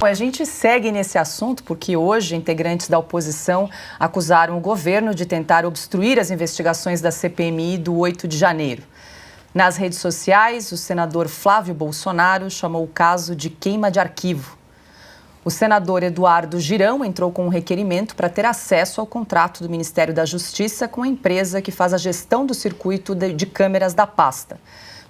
A gente segue nesse assunto porque hoje integrantes da oposição acusaram o governo de tentar obstruir as investigações da CPMI do 8 de janeiro. Nas redes sociais, o senador Flávio Bolsonaro chamou o caso de queima de arquivo. O senador Eduardo Girão entrou com um requerimento para ter acesso ao contrato do Ministério da Justiça com a empresa que faz a gestão do circuito de câmeras da pasta.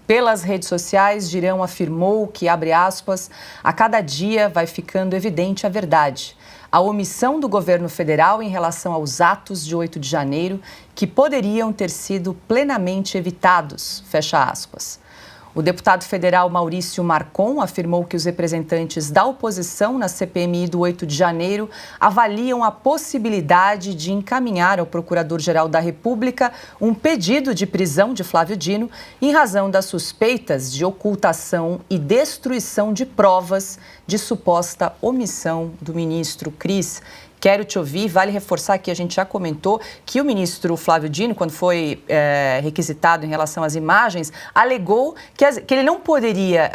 Pelas redes sociais, Girão afirmou que, abre aspas, a cada dia vai ficando evidente a verdade. A omissão do governo federal em relação aos atos de 8 de janeiro que poderiam ter sido plenamente evitados, fecha aspas. O deputado federal Maurício Marcon afirmou que os representantes da oposição na CPMI do 8 de janeiro avaliam a possibilidade de encaminhar ao Procurador-Geral da República um pedido de prisão de Flávio Dino em razão das suspeitas de ocultação e destruição de provas de suposta omissão do ministro Cris. Quero te ouvir, vale reforçar que a gente já comentou que o ministro Flávio Dino, quando foi requisitado em relação às imagens, alegou que ele não poderia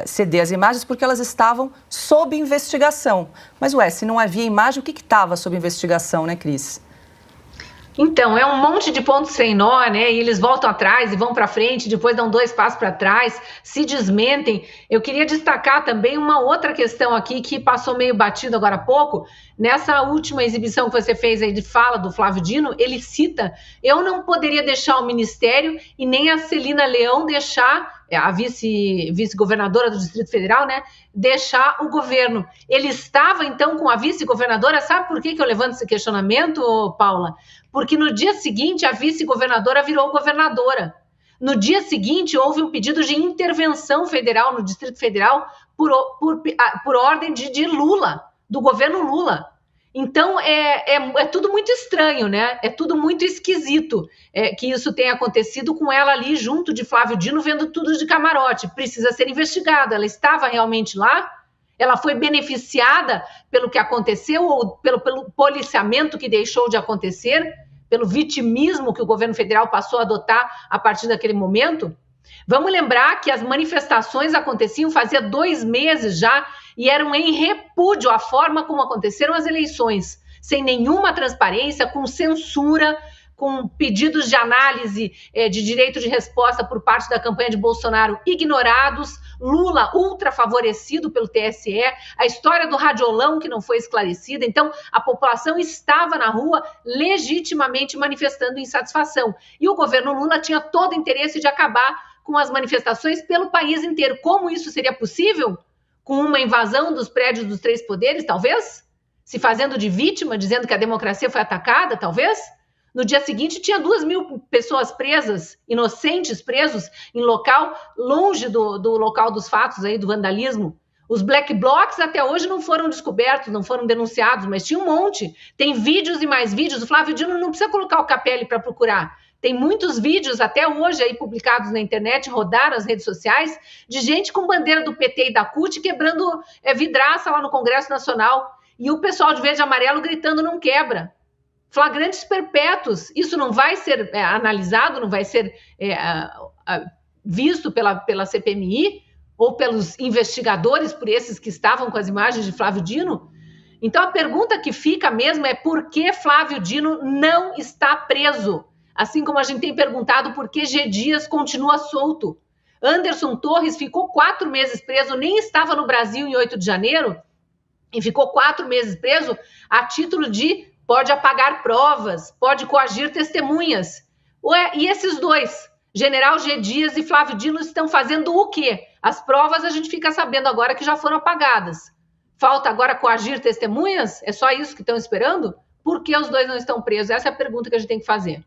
ceder as imagens porque elas estavam sob investigação. Mas, se não havia imagem, o que estava sob investigação, né, Cris? Então, é um monte de pontos sem nó, né? E eles voltam atrás e vão para frente, depois dão 2 passos para trás, se desmentem. Eu queria destacar também uma outra questão aqui que passou meio batido agora há pouco. Nessa última exibição que você fez aí de fala do Flávio Dino, ele cita: eu não poderia deixar o Ministério e nem a Celina Leão deixar, a vice-governadora do Distrito Federal, né, deixar o governo. Ele estava, então, com a vice-governadora. Sabe por que eu levanto esse questionamento, Paula? Porque no dia seguinte a vice-governadora virou governadora. No dia seguinte houve um pedido de intervenção federal no Distrito Federal por ordem de Lula, do governo Lula. Então, é tudo muito estranho, né? É tudo muito esquisito que isso tenha acontecido com ela ali junto de Flávio Dino, vendo tudo de camarote. Precisa ser investigada. Ela estava realmente lá? Ela foi beneficiada pelo que aconteceu ou pelo policiamento que deixou de acontecer? Pelo vitimismo que o governo federal passou a adotar a partir daquele momento? Vamos lembrar que as manifestações aconteciam fazia 2 meses já e eram em repúdio à forma como aconteceram as eleições, sem nenhuma transparência, com censura, com pedidos de análise de direito de resposta por parte da campanha de Bolsonaro ignorados, Lula ultra favorecido pelo TSE, a história do radiolão que não foi esclarecida. Então, a população estava na rua legitimamente manifestando insatisfação. E o governo Lula tinha todo o interesse de acabar com as manifestações pelo país inteiro. Como isso seria possível? Com uma invasão dos prédios dos 3 poderes, talvez? Se fazendo de vítima, dizendo que a democracia foi atacada, talvez? No dia seguinte, tinha 2.000 pessoas presas, inocentes presos, em local longe do local dos fatos, aí, do vandalismo. Os black blocs até hoje não foram descobertos, não foram denunciados, mas tinha um monte. Tem vídeos e mais vídeos. O Flávio Dino não precisa colocar o Capelli para procurar. Tem muitos vídeos, até hoje, aí publicados na internet, rodaram as redes sociais, de gente com bandeira do PT e da CUT quebrando vidraça lá no Congresso Nacional. E o pessoal de verde e amarelo gritando: não quebra. Flagrantes perpétuos. Isso não vai ser analisado, não vai ser visto pela CPMI ou pelos investigadores, por esses que estavam com as imagens de Flávio Dino? Então, a pergunta que fica mesmo é: por que Flávio Dino não está preso? Assim como a gente tem perguntado por que G. Dias continua solto. Anderson Torres ficou 4 meses preso, nem estava no Brasil em 8 de janeiro, e ficou 4 meses preso a título de pode apagar provas, pode coagir testemunhas. E esses dois, General G. Dias e Flávio Dino, estão fazendo o quê? As provas a gente fica sabendo agora que já foram apagadas. Falta agora coagir testemunhas? É só isso que estão esperando? Por que os dois não estão presos? Essa é a pergunta que a gente tem que fazer.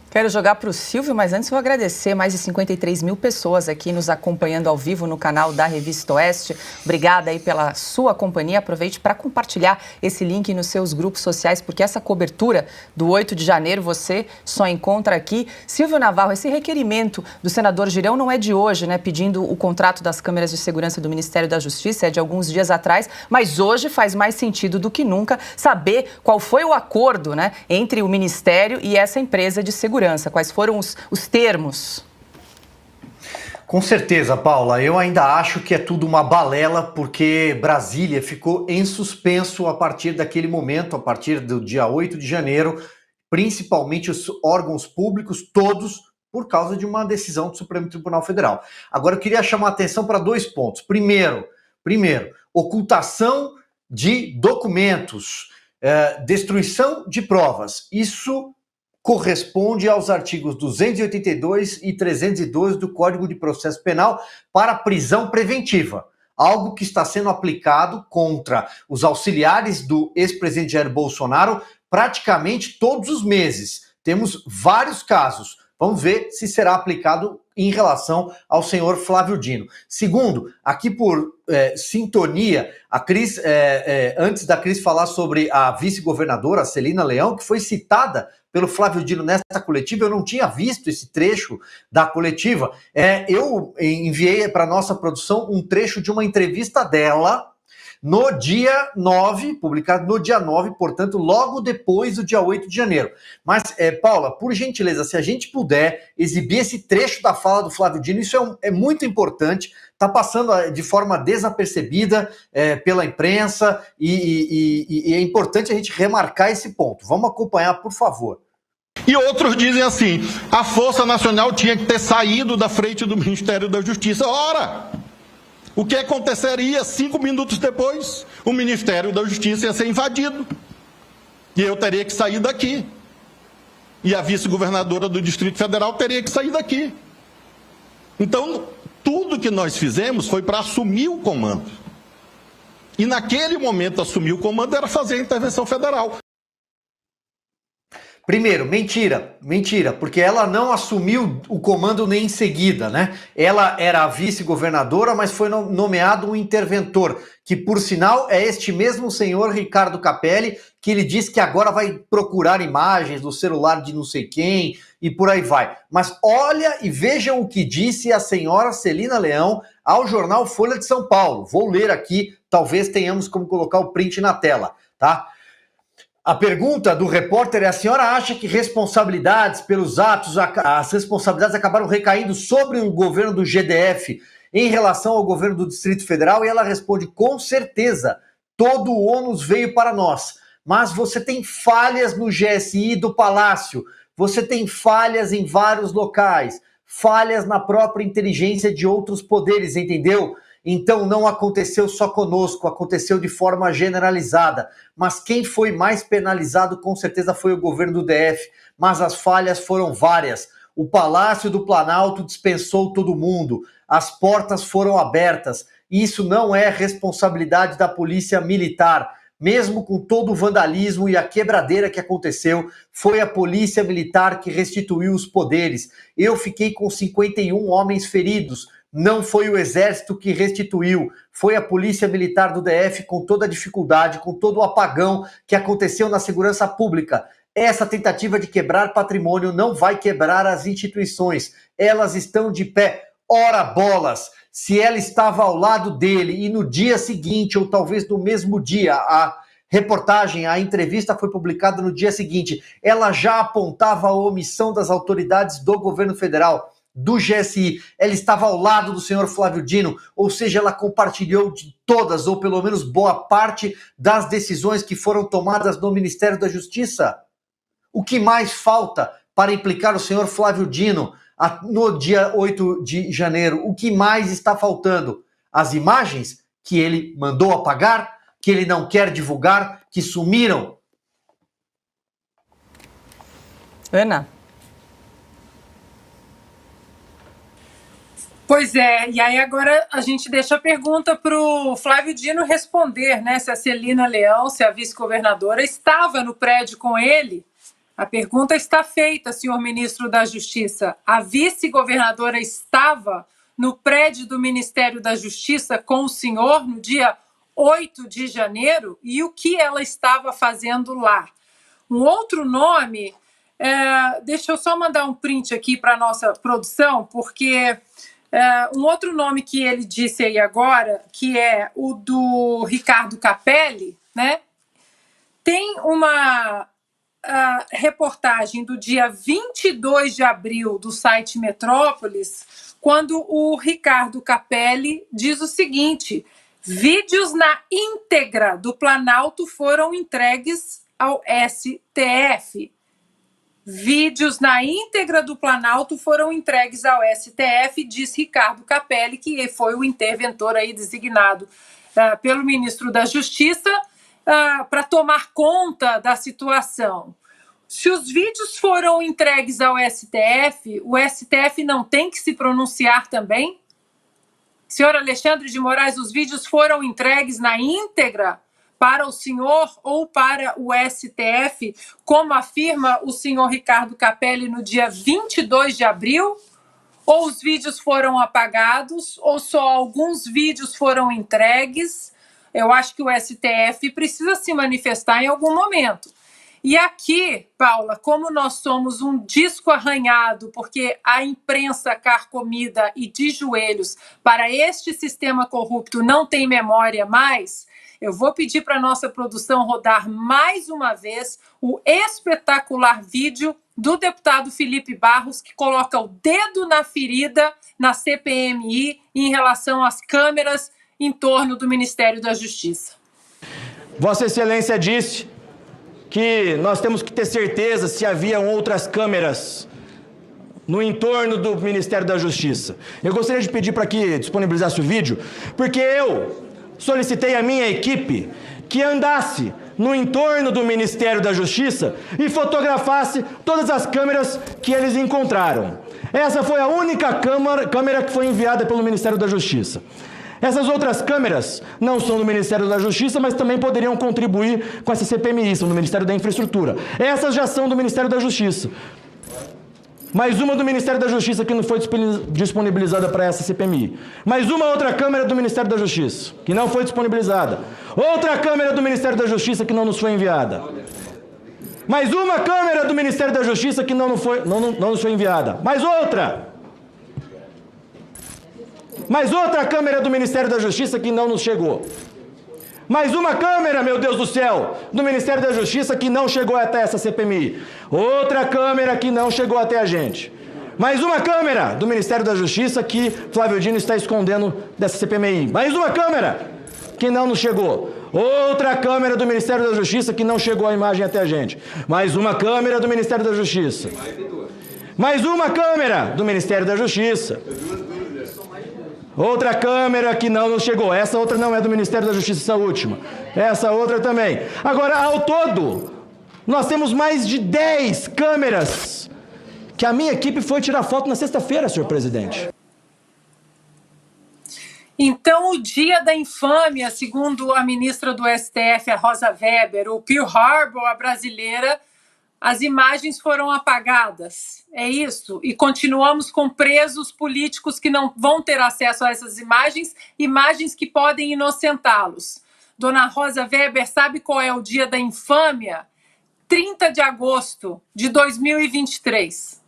Quero jogar para o Silvio, mas antes vou agradecer mais de 53.000 pessoas aqui nos acompanhando ao vivo no canal da Revista Oeste. Obrigada aí pela sua companhia. Aproveite para compartilhar esse link nos seus grupos sociais, porque essa cobertura do 8 de janeiro você só encontra aqui. Silvio Navarro, esse requerimento do senador Girão não é de hoje, né? Pedindo o contrato das câmeras de segurança do Ministério da Justiça, é de alguns dias atrás, mas hoje faz mais sentido do que nunca saber qual foi o acordo, né, entre o Ministério e essa empresa de segurança. Quais foram os termos? Com certeza, Paula. Eu ainda acho que é tudo uma balela, porque Brasília ficou em suspenso a partir daquele momento, a partir do dia 8 de janeiro, principalmente os órgãos públicos, todos, por causa de uma decisão do Supremo Tribunal Federal. Agora, eu queria chamar a atenção para 2 pontos. Primeiro, ocultação de documentos, destruição de provas. Isso corresponde aos artigos 282 e 302 do Código de Processo Penal para prisão preventiva, algo que está sendo aplicado contra os auxiliares do ex-presidente Jair Bolsonaro praticamente todos os meses. Temos vários casos. Vamos ver se será aplicado em relação ao senhor Flávio Dino. Segundo, aqui por sintonia, a Cris, antes da Cris falar sobre a vice-governadora Celina Leão, que foi citada pelo Flávio Dino nesta coletiva, eu não tinha visto esse trecho da coletiva. Eu enviei para a nossa produção um trecho de uma entrevista dela no dia 9, publicado no dia 9, portanto, logo depois do dia 8 de janeiro. Mas, Paula, por gentileza, se a gente puder exibir esse trecho da fala do Flávio Dino, isso é muito importante, está passando de forma desapercebida pela imprensa e é importante a gente remarcar esse ponto. Vamos acompanhar, por favor. E outros dizem assim, a Força Nacional tinha que ter saído da frente do Ministério da Justiça. Ora, o que aconteceria 5 minutos depois? O Ministério da Justiça ia ser invadido. E eu teria que sair daqui. E a vice-governadora do Distrito Federal teria que sair daqui. Então, tudo que nós fizemos foi para assumir o comando. E naquele momento, assumir o comando era fazer a intervenção federal. Primeiro, mentira, porque ela não assumiu o comando nem em seguida, né? Ela era a vice-governadora, mas foi nomeado um interventor, que por sinal é este mesmo senhor Ricardo Capelli, que ele diz que agora vai procurar imagens do celular de não sei quem e por aí vai. Mas olha e vejam o que disse a senhora Celina Leão ao jornal Folha de São Paulo. Vou ler aqui, talvez tenhamos como colocar o print na tela, tá? A pergunta do repórter é: a senhora acha que responsabilidades pelos atos, as responsabilidades acabaram recaindo sobre o governo do GDF em relação ao governo do Distrito Federal? E ela responde: com certeza, todo o ônus veio para nós. Mas você tem falhas no GSI do Palácio, você tem falhas em vários locais, falhas na própria inteligência de outros poderes, entendeu? Então não aconteceu só conosco, aconteceu de forma generalizada. Mas quem foi mais penalizado com certeza foi o governo do DF. Mas as falhas foram várias. O Palácio do Planalto dispensou todo mundo. As portas foram abertas. Isso não é responsabilidade da Polícia Militar. Mesmo com todo o vandalismo e a quebradeira que aconteceu, foi a Polícia Militar que restituiu os poderes. Eu fiquei com 51 homens feridos. Não foi o Exército que restituiu, foi a Polícia Militar do DF com toda a dificuldade, com todo o apagão que aconteceu na segurança pública. Essa tentativa de quebrar patrimônio não vai quebrar as instituições, elas estão de pé. Ora bolas, se ela estava ao lado dele e no dia seguinte, ou talvez no mesmo dia, a reportagem, a entrevista foi publicada no dia seguinte, ela já apontava a omissão das autoridades do governo federal, do GSI, ela estava ao lado do senhor Flávio Dino, ou seja, ela compartilhou de todas, ou pelo menos boa parte, das decisões que foram tomadas no Ministério da Justiça. O que mais falta para implicar o senhor Flávio Dino no dia 8 de janeiro? O que mais está faltando? As imagens que ele mandou apagar, que ele não quer divulgar, que sumiram? Ana? Pois é, e aí agora a gente deixa a pergunta para o Flávio Dino responder, né? Se a Celina Leão, se a vice-governadora, estava no prédio com ele. A pergunta está feita, senhor ministro da Justiça. A vice-governadora estava no prédio do Ministério da Justiça com o senhor no dia 8 de janeiro? E o que ela estava fazendo lá? Um outro nome, deixa eu só mandar um print aqui para a nossa produção, porque... um outro nome que ele disse aí agora, que é o do Ricardo Capelli, né? Tem uma reportagem do dia 22 de abril do site Metrópolis, quando o Ricardo Capelli diz o seguinte: vídeos na íntegra do Planalto foram entregues ao STF. Vídeos na íntegra do Planalto foram entregues ao STF, diz Ricardo Capelli, que foi o interventor aí designado pelo ministro da Justiça para tomar conta da situação. Se os vídeos foram entregues ao STF, o STF não tem que se pronunciar também? Senhor Alexandre de Moraes, os vídeos foram entregues na íntegra para o senhor ou para o STF, como afirma o senhor Ricardo Capelli no dia 22 de abril? Ou os vídeos foram apagados, ou só alguns vídeos foram entregues? Eu acho que o STF precisa se manifestar em algum momento. E aqui, Paula, como nós somos um disco arranhado, porque a imprensa carcomida e de joelhos para este sistema corrupto não tem memória mais, eu vou pedir para a nossa produção rodar mais uma vez o espetacular vídeo do deputado Felipe Barros, que coloca o dedo na ferida na CPMI em relação às câmeras em torno do Ministério da Justiça. Vossa Excelência disse que nós temos que ter certeza se haviam outras câmeras no entorno do Ministério da Justiça. Eu gostaria de pedir para que disponibilizasse o vídeo, porque eu solicitei à minha equipe que andasse no entorno do Ministério da Justiça e fotografasse todas as câmeras que eles encontraram. Essa foi a única câmera que foi enviada pelo Ministério da Justiça. Essas outras câmeras não são do Ministério da Justiça, mas também poderiam contribuir com essa CPMI, são do Ministério da Infraestrutura. Essas já são do Ministério da Justiça. Mais uma do Ministério da Justiça que não foi disponibilizada para essa CPMI. Mais uma outra câmera do Ministério da Justiça, que não foi disponibilizada. Outra câmera do Ministério da Justiça que não nos foi enviada. Mais uma câmera do Ministério da Justiça que não nos foi enviada. Mais outra! Mais outra câmera do Ministério da Justiça que não nos chegou. Mais uma câmera, meu Deus do céu, do Ministério da Justiça que não chegou até essa CPMI. Outra câmera que não chegou até a gente. Mais uma câmera do Ministério da Justiça que Flávio Dino está escondendo dessa CPMI. Mais uma câmera que não nos chegou. Outra câmera do Ministério da Justiça que não chegou a imagem até a gente. Mais uma câmera do Ministério da Justiça. Mais uma câmera do Ministério da Justiça. Outra câmera que não nos chegou. Essa outra não é do Ministério da Justiça, essa última. Essa outra também. Agora, ao todo, nós temos mais de 10 câmeras que a minha equipe foi tirar foto na sexta-feira, senhor presidente. Então, o dia da infâmia, segundo a ministra do STF, a Rosa Weber, o Pearl Harbor, a brasileira, as imagens foram apagadas, é isso? E continuamos com presos políticos que não vão ter acesso a essas imagens que podem inocentá-los. Dona Rosa Weber, sabe qual é o dia da infâmia? 30 de agosto de 2023.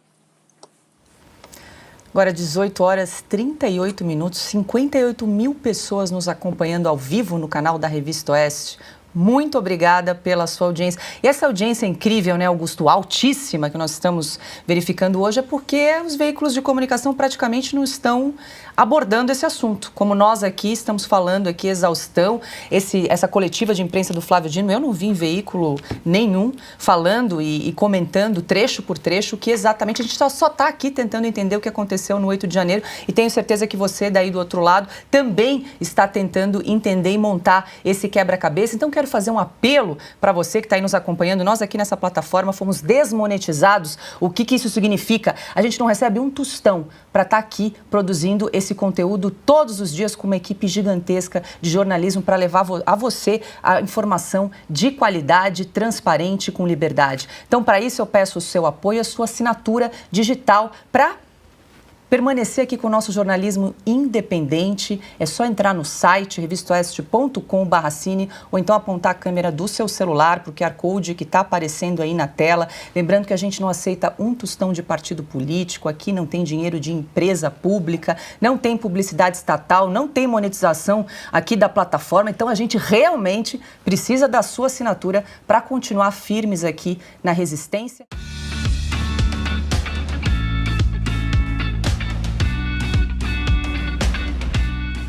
Agora, 18 horas 38 minutos, 58 mil pessoas nos acompanhando ao vivo no canal da Revista Oeste. Muito obrigada pela sua audiência. E essa audiência incrível, né, Augusto, altíssima, que nós estamos verificando hoje, é porque os veículos de comunicação praticamente não estão abordando esse assunto. Como nós aqui estamos falando aqui, exaustão, essa coletiva de imprensa do Flávio Dino, eu não vi em veículo nenhum falando e comentando trecho por trecho que exatamente a gente só está aqui tentando entender o que aconteceu no 8 de janeiro e tenho certeza que você daí do outro lado também está tentando entender e montar esse quebra-cabeça. Então quero fazer um apelo para você que está aí nos acompanhando. Nós aqui nessa plataforma fomos desmonetizados. O que isso significa? A gente não recebe um tostão para estar aqui produzindo esse conteúdo todos os dias com uma equipe gigantesca de jornalismo para levar a você a informação de qualidade, transparente, com liberdade. Então, para isso, eu peço o seu apoio, a sua assinatura digital para permanecer aqui com o nosso jornalismo independente, é só entrar no site revistaoeste.com/cine ou então apontar a câmera do seu celular para o QR Code que está aparecendo aí na tela. Lembrando que a gente não aceita um tostão de partido político, aqui não tem dinheiro de empresa pública, não tem publicidade estatal, não tem monetização aqui da plataforma, então a gente realmente precisa da sua assinatura para continuar firmes aqui na resistência.